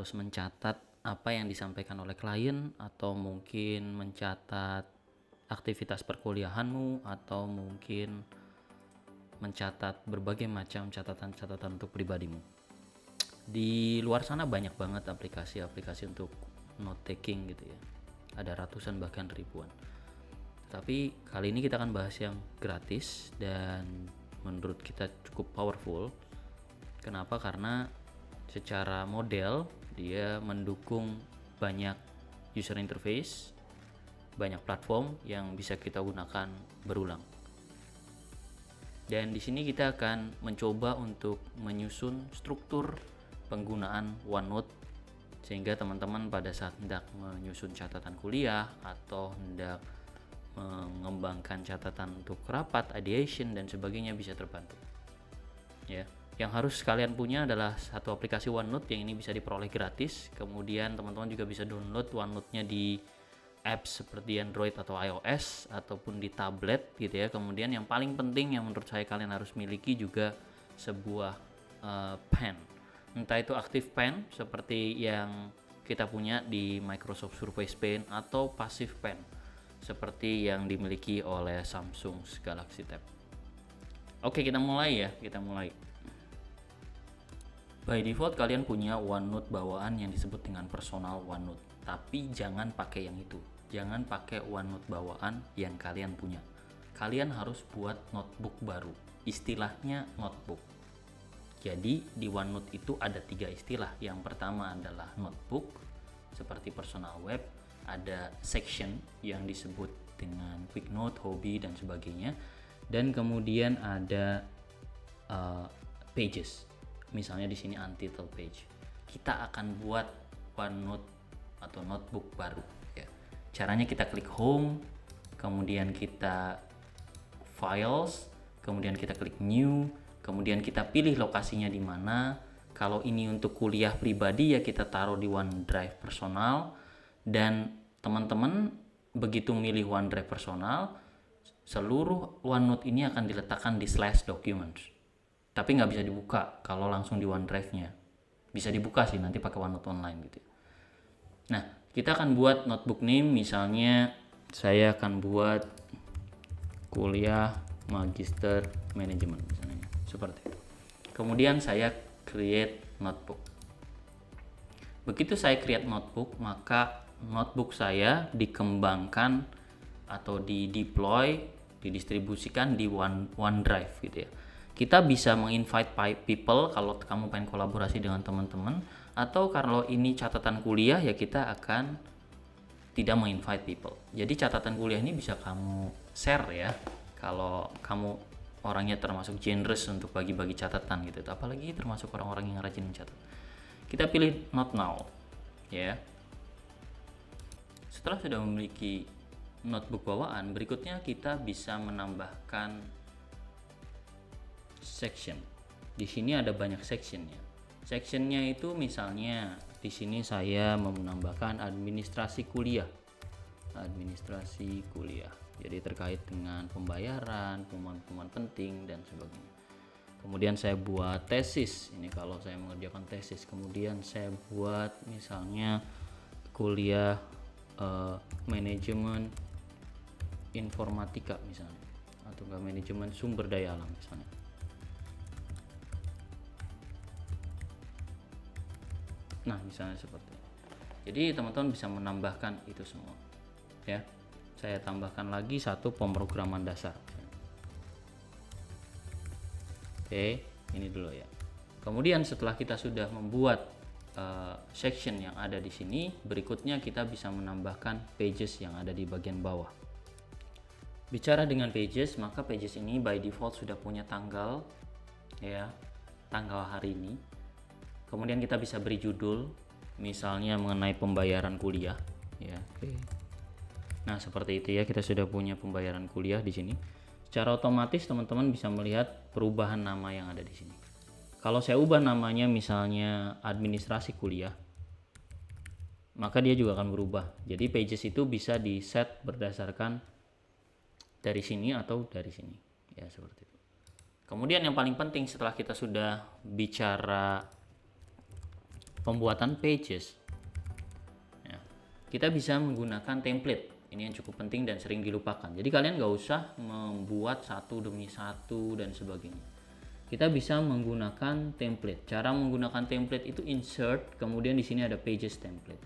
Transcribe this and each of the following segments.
harus mencatat apa yang disampaikan oleh klien, atau mungkin mencatat aktivitas perkuliahanmu, atau mungkin mencatat berbagai macam catatan-catatan untuk pribadimu. Di luar sana banyak banget aplikasi-aplikasi untuk note taking gitu ya. Ada ratusan bahkan ribuan. Tapi kali ini kita akan bahas yang gratis dan menurut kita cukup powerful. Kenapa? Karena secara model dia mendukung banyak user interface, banyak platform yang bisa kita gunakan berulang. Dan di sini kita akan mencoba untuk menyusun struktur penggunaan OneNote sehingga teman-teman pada saat hendak menyusun catatan kuliah atau hendak mengembangkan catatan untuk rapat, ideation dan sebagainya bisa terbantu. Ya, yang harus kalian punya adalah satu aplikasi OneNote yang ini bisa diperoleh gratis. Kemudian teman-teman juga bisa download OneNote-nya di apps seperti Android atau iOS ataupun di tablet gitu ya. Kemudian yang paling penting yang menurut saya kalian harus miliki juga sebuah pen, entah itu Active Pen seperti yang kita punya di Microsoft Surface Pen atau Passive Pen seperti yang dimiliki oleh Samsung Galaxy Tab. Oke, kita mulai ya, By default kalian punya OneNote bawaan yang disebut dengan personal OneNote. Tapi jangan pakai yang itu. Jangan pakai OneNote bawaan yang kalian punya. Kalian harus buat notebook baru. Istilahnya notebook. Jadi di OneNote itu ada 3 istilah. Yang pertama adalah notebook seperti personal web, ada section yang disebut dengan quick note, hobby dan sebagainya. Dan kemudian ada pages. Misalnya di sini untitled page. Kita akan buat OneNote atau notebook baru ya. Caranya kita klik home, kemudian kita files, kemudian kita klik new, kemudian kita pilih lokasinya di mana. Kalau ini untuk kuliah pribadi ya kita taruh di OneDrive personal, dan teman-teman begitu milih OneDrive personal, seluruh OneNote ini akan diletakkan di /documents. Tapi nggak bisa dibuka kalau langsung di OneDrive-nya. Bisa dibuka sih nanti pakai OneNote online gitu. Nah, kita akan buat notebook name, misalnya saya akan buat kuliah Magister Manajemen misalnya, seperti itu. Kemudian saya create notebook. Begitu saya create notebook, maka notebook saya dikembangkan atau dideploy, didistribusikan di OneDrive gitu ya. Kita bisa menginvite people kalau kamu pengen kolaborasi dengan teman-teman, atau kalau ini catatan kuliah ya kita akan tidak menginvite people. Jadi catatan kuliah ini bisa kamu share ya kalau kamu orangnya termasuk generous untuk bagi-bagi catatan gitu. Apalagi termasuk orang-orang yang rajin mencatat. Kita pilih not now ya. Setelah sudah memiliki notebook bawaan, berikutnya kita bisa menambahkan section. Di sini ada banyak sectionnya. Sectionnya itu misalnya di sini saya mau menambahkan administrasi kuliah. Administrasi kuliah. Jadi terkait dengan pembayaran, pengumuman penting dan sebagainya. Kemudian saya buat tesis. Ini kalau saya mengerjakan tesis. Kemudian saya buat misalnya kuliah manajemen informatika misalnya, atau enggak manajemen sumber daya alam misalnya. Nah, misalnya seperti itu. Jadi teman-teman bisa menambahkan itu semua ya. Saya tambahkan lagi satu pemrograman dasar. Oke, ini dulu ya. Kemudian setelah kita sudah membuat section yang ada di sini, berikutnya kita bisa menambahkan pages yang ada di bagian bawah. Bicara dengan pages, maka pages ini by default sudah punya tanggal ya, tanggal hari ini. Kemudian kita bisa beri judul, misalnya mengenai pembayaran kuliah ya. Oke. Nah, seperti itu ya, kita sudah punya pembayaran kuliah di sini. Secara otomatis teman-teman bisa melihat perubahan nama yang ada di sini. Kalau saya ubah namanya misalnya administrasi kuliah, maka dia juga akan berubah. Jadi pages itu bisa di set berdasarkan dari sini atau dari sini ya, seperti itu. Kemudian yang paling penting setelah kita sudah bicara pembuatan pages. Ya, kita bisa menggunakan template. Ini yang cukup penting dan sering dilupakan. Jadi kalian nggak usah membuat satu demi satu dan sebagainya. Kita bisa menggunakan template. Cara menggunakan template itu insert, kemudian di sini ada pages template.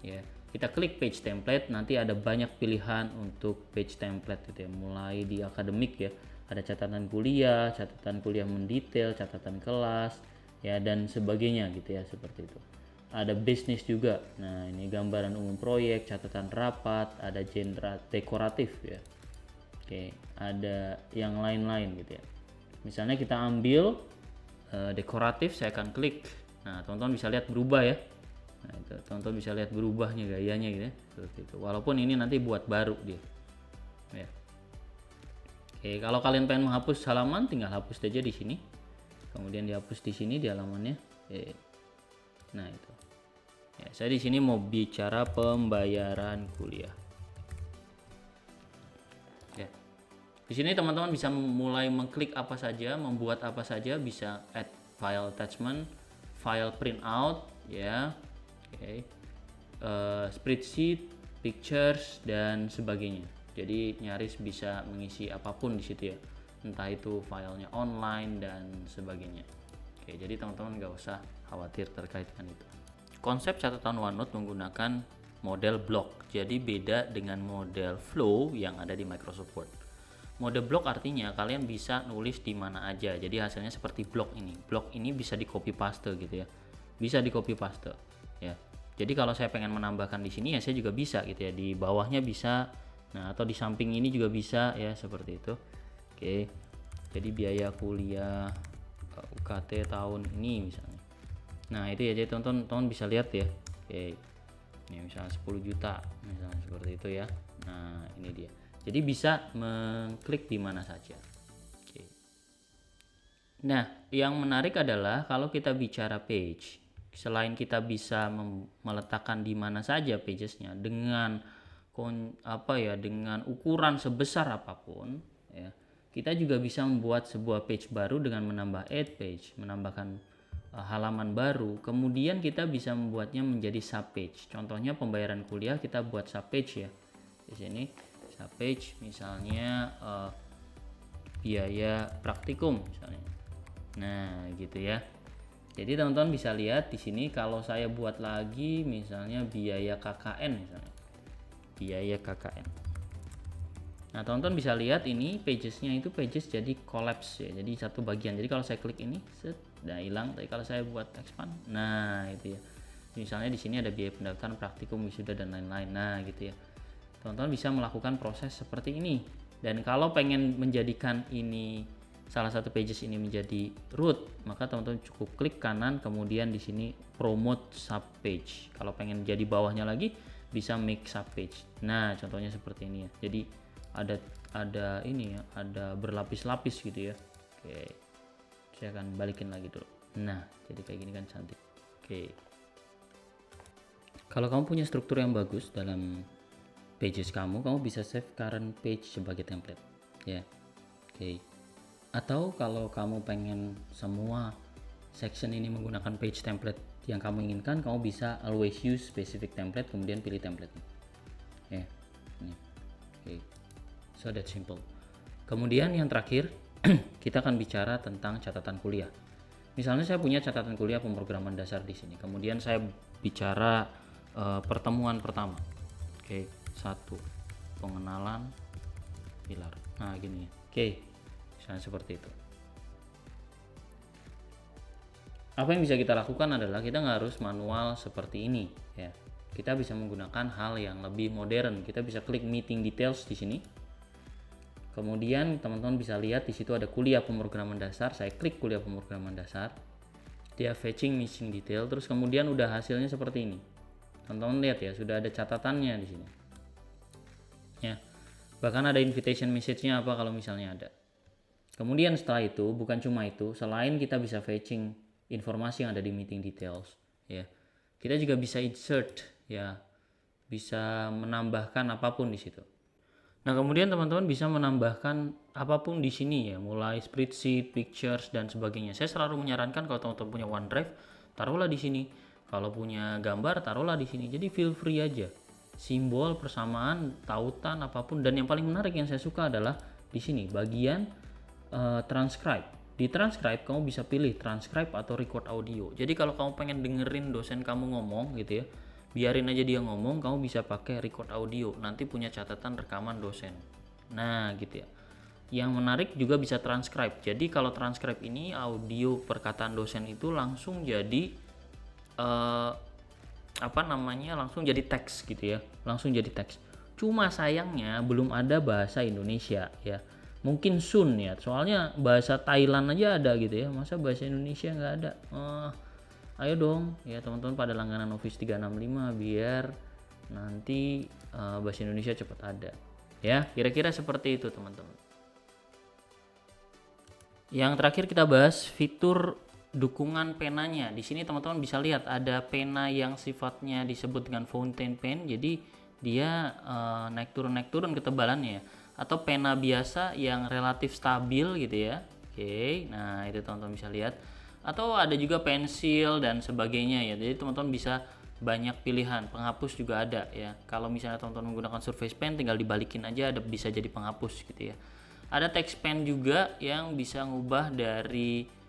Ya, kita klik page template, nanti ada banyak pilihan untuk page template gitu ya. Mulai di akademik ya, ada catatan kuliah mendetail, catatan kelas ya dan sebagainya gitu ya, seperti itu. Ada bisnis juga. Nah, ini gambaran umum proyek, catatan rapat, ada genre dekoratif ya. Oke, ada yang lain-lain gitu ya. Misalnya kita ambil dekoratif, saya akan klik. Nah, teman-teman bisa lihat berubah ya. Nah, itu teman-teman bisa lihat berubahnya gayanya gitu ya, seperti itu. Walaupun ini nanti buat baru dia. Ya. Oke, kalau kalian pengen menghapus halaman, tinggal hapus saja di sini. Kemudian dihapus di sini di halamannya. Oke. Nah, itu. Ya, saya di sini mau bicara pembayaran kuliah. Ya. Di sini teman-teman bisa mulai mengklik apa saja, membuat apa saja, bisa add file attachment, file printout, ya, oke, spreadsheet, pictures dan sebagainya. Jadi nyaris bisa mengisi apapun di situ ya, entah itu filenya online dan sebagainya. Oke, jadi teman-teman nggak usah khawatir terkait dengan itu. Konsep catatan OneNote menggunakan model block, jadi beda dengan model flow yang ada di Microsoft Word. Mode block artinya kalian bisa nulis di mana aja, jadi hasilnya seperti blok ini. Blok ini bisa di copy paste gitu ya, bisa di copy paste ya. Jadi kalau saya pengen menambahkan di sini ya saya juga bisa gitu ya, di bawahnya bisa, nah atau di samping ini juga bisa ya, seperti itu. Oke, jadi biaya kuliah UKT tahun ini misalnya. Nah itu ya, jadi teman-teman bisa lihat ya. Oke, ini misalnya 10 juta misalnya, seperti itu ya. Nah ini dia, jadi bisa mengklik di mana saja. Oke. Nah yang menarik adalah kalau kita bicara page, selain kita bisa meletakkan di mana saja pagesnya dengan dengan ukuran sebesar apapun ya, kita juga bisa membuat sebuah page baru dengan menambah add page, menambahkan halaman baru. Kemudian kita bisa membuatnya menjadi subpage. Contohnya pembayaran kuliah, kita buat subpage ya. Di sini subpage misalnya biaya praktikum misalnya. Nah, gitu ya. Jadi teman-teman bisa lihat di sini kalau saya buat lagi misalnya biaya KKN misalnya. Biaya KKN. Nah, teman-teman bisa lihat ini pagesnya itu pages jadi collapse ya. Jadi satu bagian. Jadi kalau saya klik ini, set, udah hilang. Tapi kalau saya buat expand, nah itu ya. Misalnya di sini ada biaya pendaftaran, praktikum, wisuda dan lain-lain. Nah, gitu ya. Teman-teman bisa melakukan proses seperti ini. Dan kalau pengen menjadikan ini salah satu pages ini menjadi root, maka teman-teman cukup klik kanan, kemudian di sini promote sub page. Kalau pengen jadi bawahnya lagi, bisa make sub page. Nah, contohnya seperti ini ya. Jadi ada ini ya, ada berlapis-lapis gitu ya. Oke, saya akan balikin lagi dulu. Nah, jadi kayak gini kan cantik. Oke, kalau kamu punya struktur yang bagus dalam pages kamu bisa save current page sebagai template ya. Oke, atau kalau kamu pengen semua section ini menggunakan page template yang kamu inginkan, kamu bisa always use specific template, kemudian pilih template ya. Ini oke. So that simple. Kemudian yang terakhir kita akan bicara tentang catatan kuliah. Misalnya saya punya catatan kuliah pemrograman dasar di sini. Kemudian saya bicara pertemuan pertama. Oke, 1 pengenalan pilar. Nah, gini. Oke. Misalnya seperti itu. Apa yang bisa kita lakukan adalah kita nggak harus manual seperti ini ya. Kita bisa menggunakan hal yang lebih modern. Kita bisa klik meeting details di sini. Kemudian teman-teman bisa lihat di situ ada kuliah pemrograman dasar. Saya klik kuliah pemrograman dasar. Dia fetching missing detail, terus kemudian udah hasilnya seperti ini. Teman-teman lihat ya, sudah ada catatannya di sini. Ya. Bahkan ada invitation message-nya apa kalau misalnya ada. Kemudian setelah itu, bukan cuma itu, selain kita bisa fetching informasi yang ada di meeting details, ya. Kita juga bisa insert ya. Bisa menambahkan apapun di situ. Nah, kemudian teman-teman bisa menambahkan apapun di sini ya, mulai spreadsheet, pictures dan sebagainya. Saya selalu menyarankan kalau teman-teman punya OneDrive, taruhlah di sini. Kalau punya gambar taruhlah di sini. Jadi feel free aja. Simbol, persamaan, tautan apapun, dan yang paling menarik yang saya suka adalah di sini bagian transcribe. Di transcribe kamu bisa pilih transcribe atau record audio. Jadi kalau kamu pengen dengerin dosen kamu ngomong gitu ya, biarin aja dia ngomong, kamu bisa pakai record audio. Nanti punya catatan rekaman dosen. Nah, gitu ya. Yang menarik juga bisa transcribe. Jadi kalau transcribe ini audio perkataan dosen itu langsung jadi langsung jadi teks gitu ya, langsung jadi teks. Cuma sayangnya belum ada bahasa Indonesia ya. Mungkin soon ya, soalnya bahasa Thailand aja ada gitu ya, masa bahasa Indonesia nggak ada. Ayo dong ya teman-teman pada langganan Office 365 biar nanti bahasa Indonesia cepat ada ya, kira-kira seperti itu teman-teman. Yang terakhir kita bahas fitur dukungan penanya. Di sini teman-teman bisa lihat ada pena yang sifatnya disebut dengan fountain pen. Jadi dia naik turun ketebalannya. Atau pena biasa yang relatif stabil gitu ya. Oke, nah itu teman-teman bisa lihat. Atau ada juga pensil dan sebagainya ya. Jadi teman-teman bisa banyak pilihan. Penghapus juga ada ya. Kalau misalnya teman-teman menggunakan Surface Pen tinggal dibalikin aja, ada bisa jadi penghapus gitu ya. Ada text pen juga yang bisa ngubah dari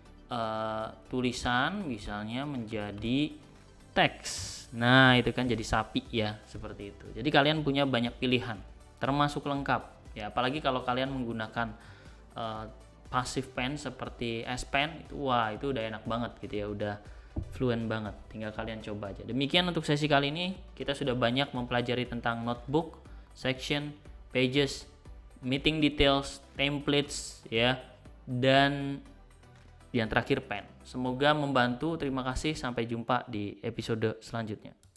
tulisan misalnya menjadi teks. Nah itu kan jadi sapi ya, seperti itu. Jadi kalian punya banyak pilihan, termasuk lengkap ya. Apalagi kalau kalian menggunakan passive pen seperti S Pen itu, wah itu udah enak banget gitu ya, udah fluent banget. Tinggal kalian coba aja. Demikian untuk sesi kali ini, kita sudah banyak mempelajari tentang notebook, section, pages, meeting details, templates ya, dan yang terakhir pen. Semoga membantu. Terima kasih, sampai jumpa di episode selanjutnya.